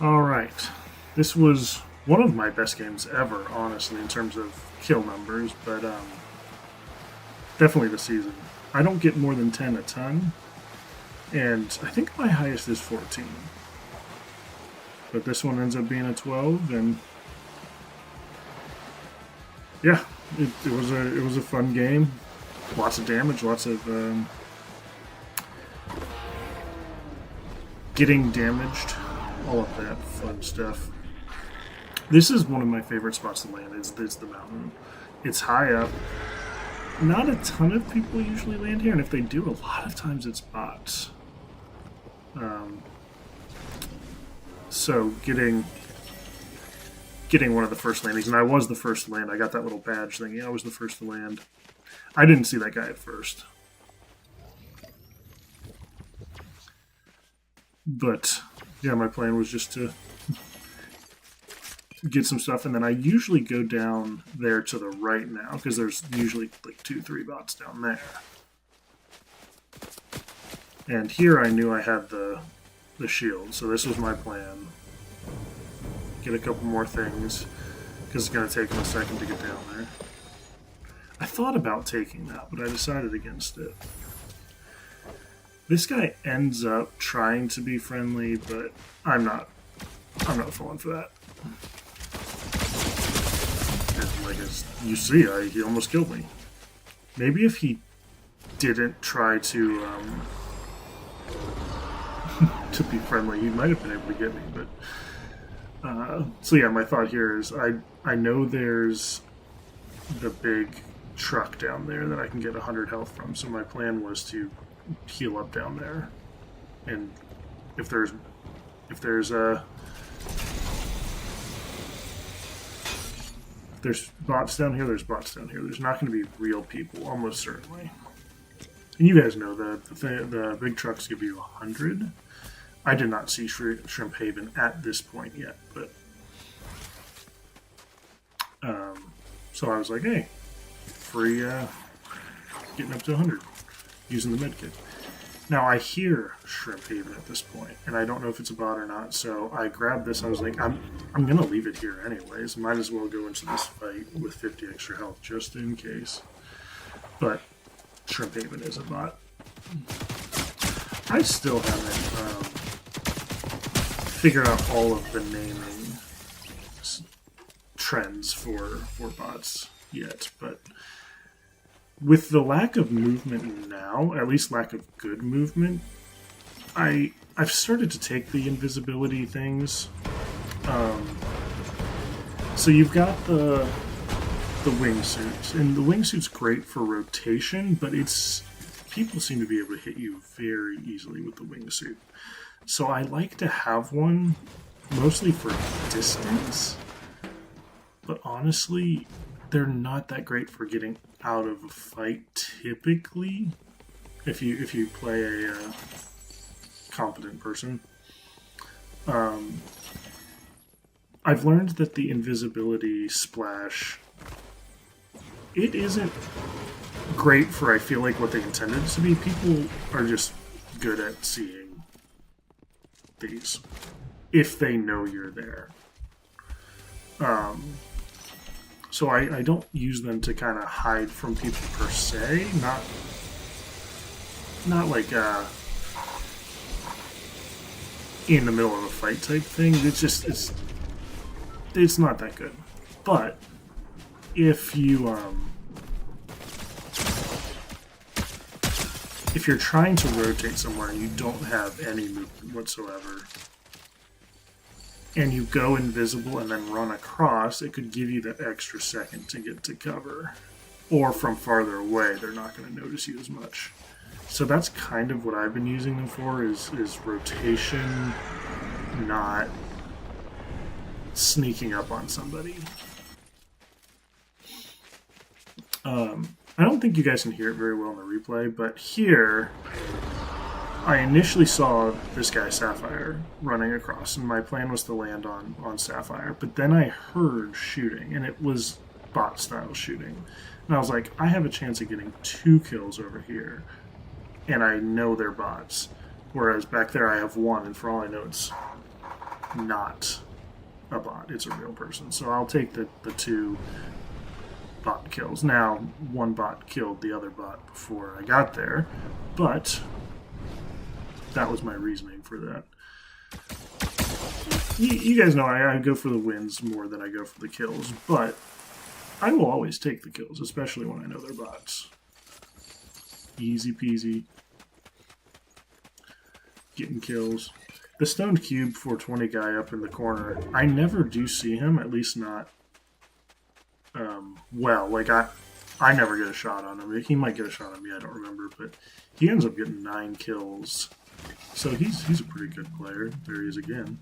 Alright. This was one of my best games ever, honestly, in terms of kill numbers, but definitely the season. I don't get more than 10 a ton, and I think my highest is 14. But this one ends up being a 12, and yeah, it was a fun game. Lots of damage, lots of getting damaged, all of that fun stuff. This is one of my favorite spots to land. It's the mountain. It's high up. Not a ton of people usually land here, and if they do, a lot of times it's bots. So getting one of the first landings, and I was the first to land. I got that little badge thing. Yeah, I was the first to land. I didn't see that guy at first. But yeah, my plan was just to get some stuff, and then I usually go down there to the right now because there's usually like 2-3 bots down there. And here I knew I had the shield, so this was my plan. Get a couple more things because it's going to take them a second to get down there. I thought about taking that, but I decided against it. This guy ends up trying to be friendly, but I'm not falling for that. And like as you see, he almost killed me. Maybe if he didn't try to to be friendly, he might have been able to get me. But so yeah, my thought here is I know there's the big truck down there that I can get 100 health from. So my plan was to heal up down there, and if there's bots down here, there's bots down here. There's not going to be real people, almost certainly. And you guys know that the big trucks give you 100. I did not see Shrimp Haven at this point yet, but so I was like, hey, free getting up to 100 using the medkit. Now I hear Shrimp Haven at this point, and I don't know if it's a bot or not. So I grabbed this. I was like, I'm gonna leave it here anyways. Might as well go into this fight with 50 extra health just in case. But Shrimp Haven is a bot. I still haven't figured out all of the naming trends for bots yet, but with the lack of movement now, at least lack of good movement, I've started to take the invisibility things. So you've got the wingsuit, and the wingsuit's great for rotation, but people seem to be able to hit you very easily with the wingsuit. So I like to have one mostly for distance, but honestly, they're not that great for getting out of a fight typically. If you play a competent person, I've learned that the invisibility splash, it isn't great for, I feel like, what they intended it to be. People are just good at seeing these if they know you're there. So I don't use them to kind of hide from people per se. Not like in the middle of a fight type thing. It's not that good. But if you're trying to rotate somewhere and you don't have any movement whatsoever, and you go invisible and then run across, it could give you that extra second to get to cover. Or from farther away, they're not going to notice you as much. So that's kind of what I've been using them for, is rotation, not sneaking up on somebody. I don't think you guys can hear it very well in the replay, but here I initially saw this guy, Sapphire, running across, and my plan was to land on Sapphire, but then I heard shooting, and it was bot-style shooting. And I was like, I have a chance of getting 2 kills over here, and I know they're bots. Whereas back there I have 1, and for all I know not a bot. It's a real person. So I'll take the two bot kills. Now, one bot killed the other bot before I got there, but that was my reasoning for that. You guys know I go for the wins more than I go for the kills, but I will always take the kills, especially when I know they're bots. Easy peasy. Getting kills. The stoned cube 420 guy up in the corner, I never do see him, at least not well. Like, I never get a shot on him. He might get a shot on me, I don't remember, but he ends up getting 9 kills. So he's a pretty good player. There he is again.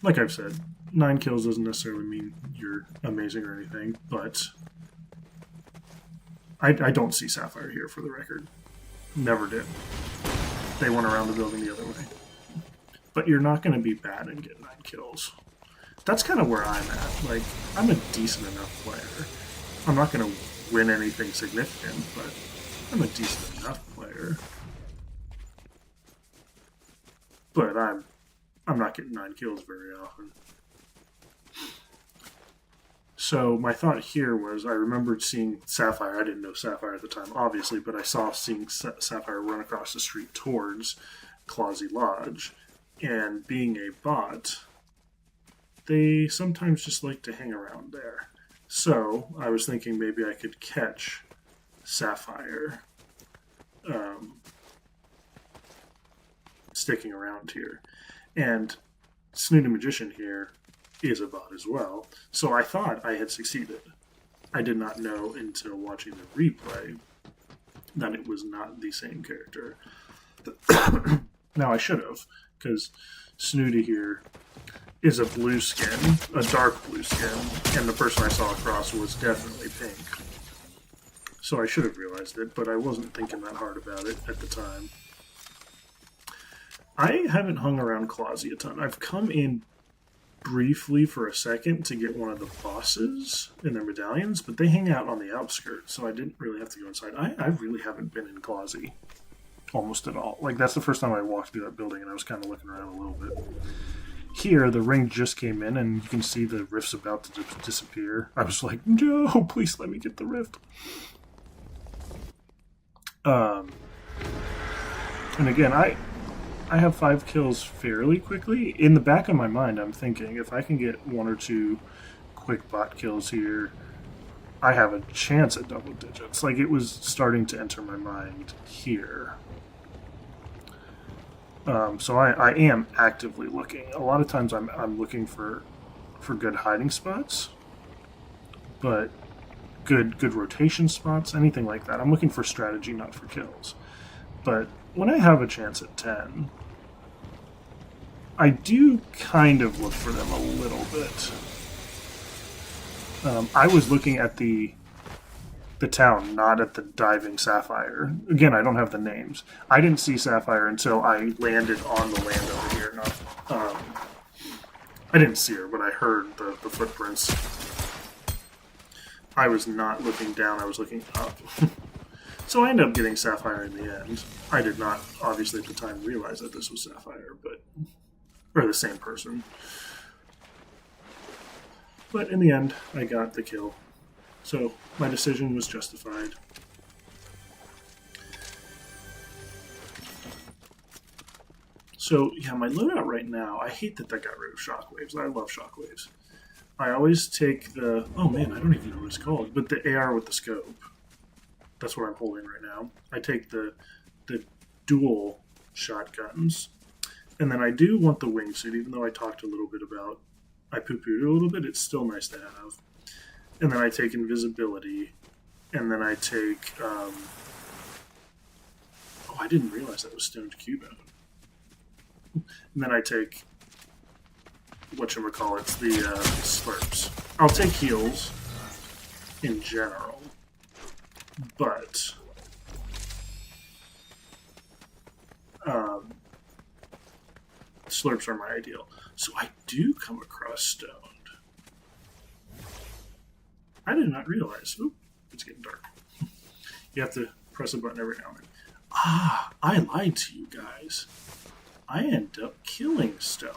Like I've said, 9 kills doesn't necessarily mean you're amazing or anything, but I don't see Sapphire here, for the record. Never did. They went around the building the other way. But you're not going to be bad and get 9 kills. That's kind of where I'm at. Like, I'm a decent enough player. I'm not going to win anything significant, but I'm a decent enough player. But I'm not getting 9 kills very often. So my thought here was, I remembered seeing Sapphire. I didn't know Sapphire at the time, obviously, but I saw seeing Sapphire run across the street towards Clausy Lodge. And being a bot, they sometimes just like to hang around there. So I was thinking maybe I could catch Sapphire sticking around here. And Snooty Magician here is a bot as well. So I thought I had succeeded. I did not know until watching the replay that it was not the same character. Now I should have, because Snooty here is a blue skin, a dark blue skin, and the person I saw across was definitely pink. So I should have realized it, but I wasn't thinking that hard about it at the time. I haven't hung around Clausy a ton. I've come in briefly for a second to get one of the bosses in their medallions, but they hang out on the outskirts, so I didn't really have to go inside. I really haven't been in Clausy almost at all. Like, that's the first time I walked through that building, and I was kind of looking around a little bit. Here, the ring just came in, and you can see the rift's about to disappear. I was like, no, please let me get the rift. And again, I have 5 kills fairly quickly. In the back of my mind, I'm thinking, if I can get 1 or 2 quick bot kills here, I have a chance at double digits. Like, it was starting to enter my mind here. So I am actively looking. A lot of times I'm looking for good hiding spots, but good rotation spots, anything like that. I'm looking for strategy, not for kills. But when I have a chance at 10, I do kind of look for them a little bit. I was looking at the town, not at the diving Sapphire. Again, I don't have the names. I didn't see Sapphire until I landed on the land over here. I didn't see her, but I heard the footprints. I was not looking down, I was looking up. So I ended up getting Sapphire in the end. I did not, obviously, at the time realize that this was Sapphire, or the same person. But in the end, I got the kill. So my decision was justified. So yeah, my loadout right now, I hate that got rid of shockwaves. I love shockwaves. I always take the, oh man, I don't even know what it's called, but the AR with the scope. That's what I'm holding right now. I take the dual shotguns. And then I do want the wingsuit, even though I talked a little bit about, I poo-pooed a little bit, it's still nice to have. And then I take invisibility, and then I take, oh, I didn't realize that was stoned cubone. And then I take, whatchamacallits, the slurps. I'll take heals in general, but slurps are my ideal. So I do come across stoned. I did not realize. Oop, it's getting dark. You have to press a button every now and then. I lied to you guys. I end up killing Stoned.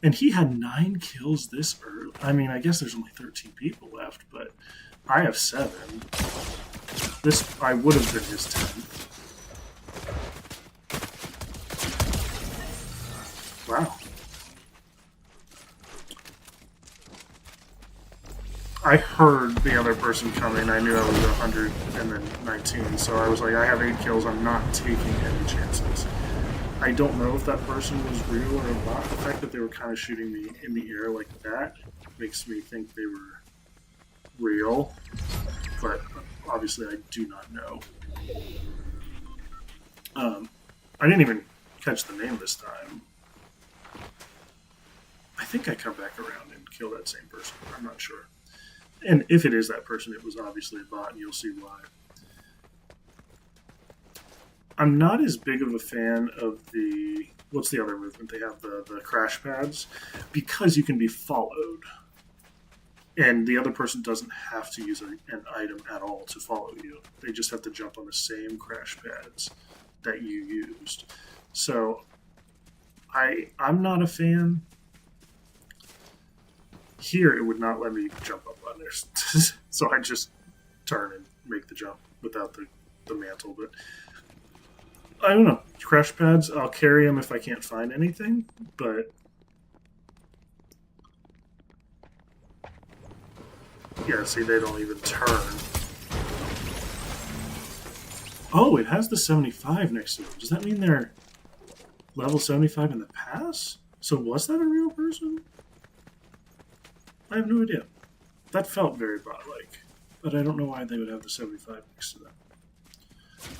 And he had 9 kills this early. I mean, I guess there's only 13 people left, but I have 7. This, I would have been his 10th. Wow. I heard the other person coming. I knew I was 100 and then 19, so I was like, I have 8 kills. I'm not taking any chances. I don't know if that person was real or not. The fact that they were kind of shooting me in the air like that makes me think they were real, but obviously I do not know. I didn't even catch the name this time. I think I come back around and kill that same person. I'm not sure. And if it is that person, it was obviously a bot, and you'll see why. I'm not as big of a fan of the... What's the other movement? They have the crash pads. Because you can be followed. And the other person doesn't have to use an item at all to follow you. They just have to jump on the same crash pads that you used. So, I'm not a fan. Here, it would not let me jump up on there. So I just turn and make the jump without the mantle. But I don't know. Crash pads, I'll carry them if I can't find anything. But yeah, see, they don't even turn. Oh, it has the 75 next to them. Does that mean they're level 75 in the pass? So was that a real person? I have no idea. That felt very bot-like, but I don't know why they would have the 75 next to them.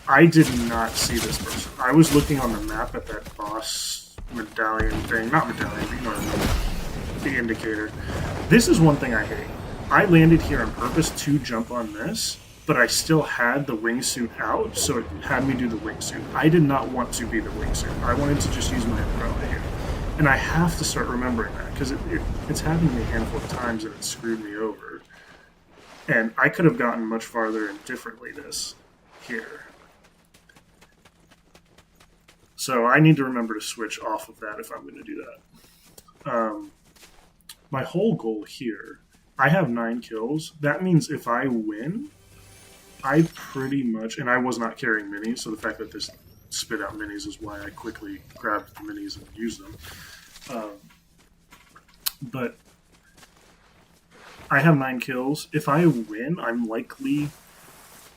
I did not see this person. I was looking on the map at that boss medallion thing. Not medallion, but you know what I mean. The indicator. This is one thing I hate. I landed here on purpose to jump on this, but I still had the wingsuit out, so it had me do the wingsuit. I did not want to be the wingsuit. I wanted to just use my umbrella here. And I have to start remembering that, because it's happened to me a handful of times and it screwed me over. And I could have gotten much farther and differently this here. So I need to remember to switch off of that if I'm going to do that. My whole goal here, I have 9 kills. That means if I win, I pretty much, and I was not carrying minis, so the fact that this spit out minis is why I quickly grabbed the minis and used them. But I have 9 kills. If I win, I'm likely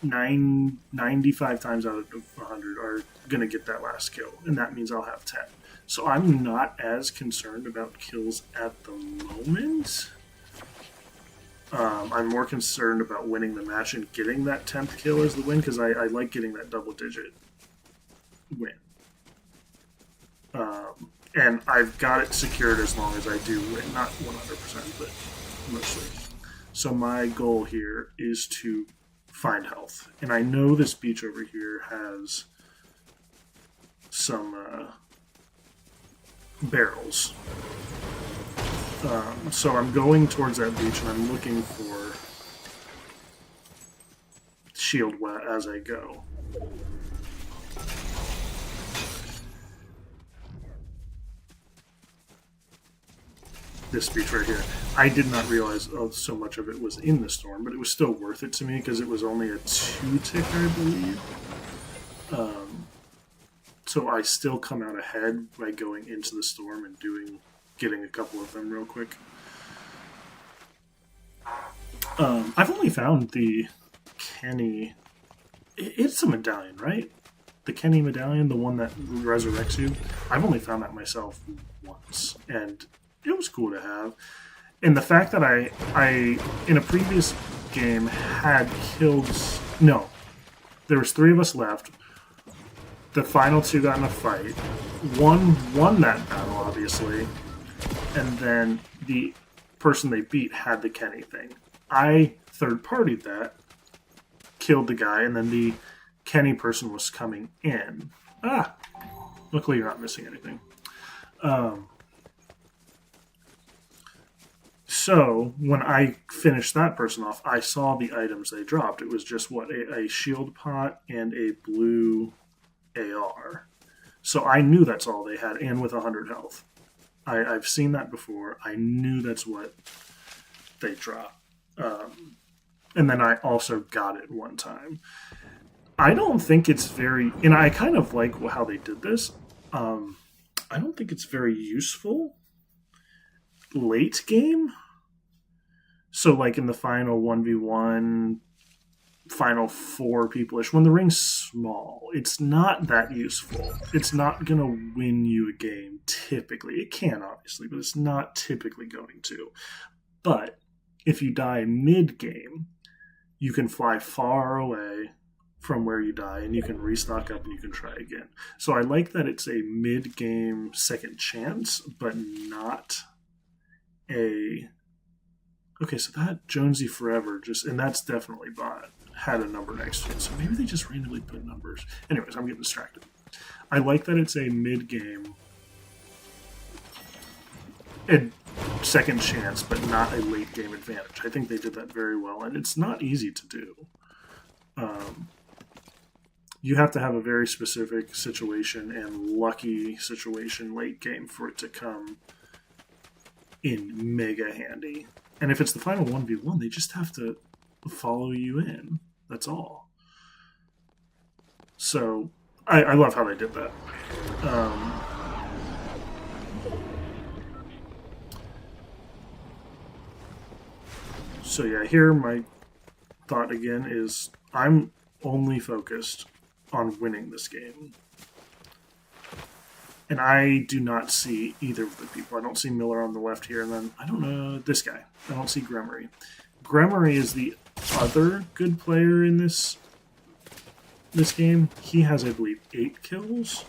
95 times out of 100 are going to get that last kill, and that means I'll have 10. So I'm not as concerned about kills at the moment. I'm more concerned about winning the match and getting that 10th kill as the win, because I like getting that double-digit win. And I've got it secured as long as I do win. Not 100%, but mostly. So my goal here is to find health. And I know this beach over here has some barrels. So I'm going towards that beach and I'm looking for shield as I go. This beach right here. I did not realize so much of it was in the storm, but it was still worth it to me because it was only a 2-tick, I believe. So I still come out ahead by going into the storm and getting a couple of them real quick. I've only found the Kenny. It's a medallion, right? The Kenny medallion, the one that resurrects you. I've only found that myself once, and it was cool to have. And the fact that I in a previous game had killed... No. There was 3 of us left. The final 2 got in a fight. One won that battle, obviously. And then the person they beat had the Kenny thing. I third-partied that, killed the guy, and then the Kenny person was coming in. Luckily you're not missing anything. So, when I finished that person off, I saw the items they dropped. It was just, a shield pot and a blue AR. So I knew that's all they had, and with 100 health. I've seen that before. I knew that's what they drop. And then I also got it one time. I don't think it's very, and I kind of like how they did this. I don't think it's very useful late game. So, like in the final 1v1, final four people-ish, when the ring's small, it's not that useful. It's not going to win you a game, typically. It can, obviously, but it's not typically going to. But if you die mid-game, you can fly far away from where you die, and you can restock up and you can try again. So I like that it's a mid-game second chance, but not a... Okay, so that Jonesy Forever, and that's definitely bot, had a number next to it. So maybe they just randomly put numbers. Anyways, I'm getting distracted. I like that it's a mid-game second chance, but not a late-game advantage. I think they did that very well, and it's not easy to do. You have to have a very specific situation and lucky situation late game for it to come in mega handy. And if it's the final 1v1, they just have to follow you in. That's all. So, I love how they did that. So yeah, here my thought again is I'm only focused on winning this game. And I do not see either of the people. I don't see Miller on the left here, and then I don't know this guy. I don't see Gremory. Gremory is the other good player in this game. He has, I believe, 8 kills.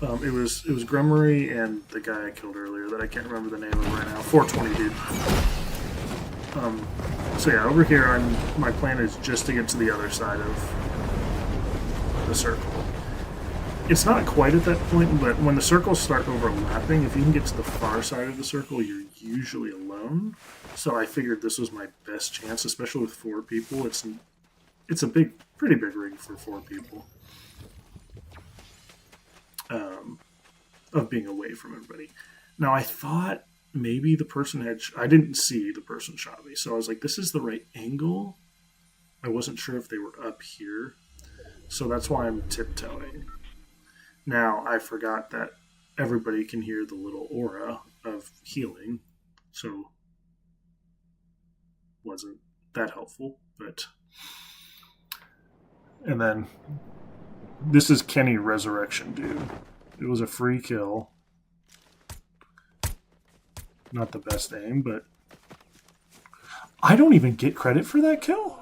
It was Gremory and the guy I killed earlier that I can't remember the name of right now. 420 dude. So yeah, over here, my plan is just to get to the other side of the circle. It's not quite at that point, but when the circles start overlapping, if you can get to the far side of the circle, you're usually alone. So I figured this was my best chance, especially with 4 people. It's a pretty big ring for 4 people. Of being away from everybody. Now I thought maybe the person I didn't see the person shot me, so I was like, this is the right angle. I wasn't sure if they were up here, so that's why I'm tiptoeing. Now, I forgot that everybody can hear the little aura of healing, so wasn't that helpful, but... And then, this is Kenny Resurrection Dude. It was a free kill. Not the best aim, but... I don't even get credit for that kill?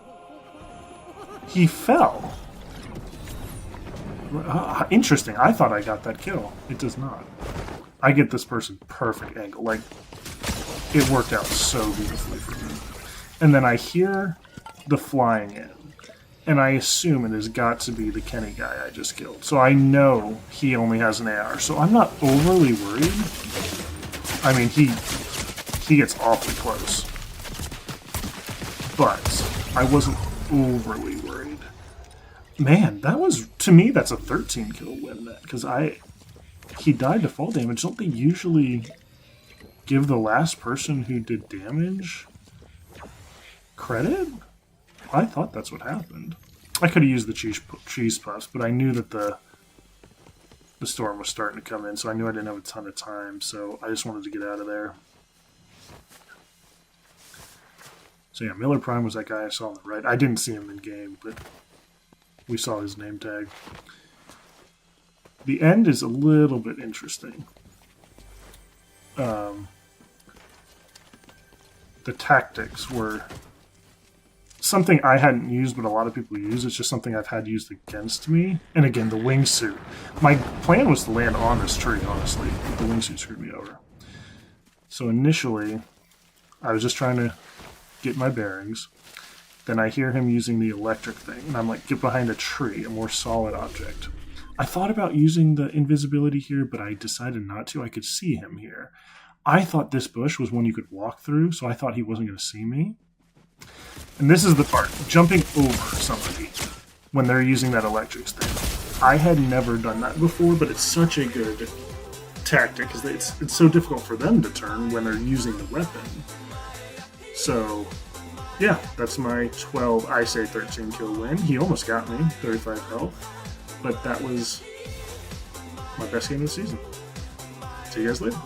He fell. Interesting. I thought I got that kill. It does not. I get this person perfect angle. Like, it worked out so beautifully for me. And then I hear the flying in. And I assume it has got to be the Kenny guy I just killed. So I know he only has an AR. So I'm not overly worried. I mean, he gets awfully close. But I wasn't overly worried. Man, to me, that's a 13 kill win, because he died to fall damage. Don't they usually give the last person who did damage credit? I thought that's what happened. I could have used the cheese puffs, but I knew that the storm was starting to come in, so I knew I didn't have a ton of time, so I just wanted to get out of there. So yeah, Miller Prime was that guy I saw on the right. I didn't see him in game, but we saw his name tag. The end is a little bit interesting. The tactics were something I hadn't used, but a lot of people use. It's just something I've had used against me. And again, the wingsuit. My plan was to land on this tree, honestly, but the wingsuit screwed me over. So initially, I was just trying to get my bearings. Then I hear him using the electric thing, and I'm like, get behind a tree, a more solid object. I thought about using the invisibility here, but I decided not to. I could see him here. I thought this bush was one you could walk through, so I thought he wasn't going to see me. And this is the part, jumping over somebody when they're using that electric thing. I had never done that before, but it's such a good tactic because it's so difficult for them to turn when they're using the weapon. So, yeah, that's my 12, I say 13 kill win. He almost got me, 35 health, but that was my best game of the season. See you guys later.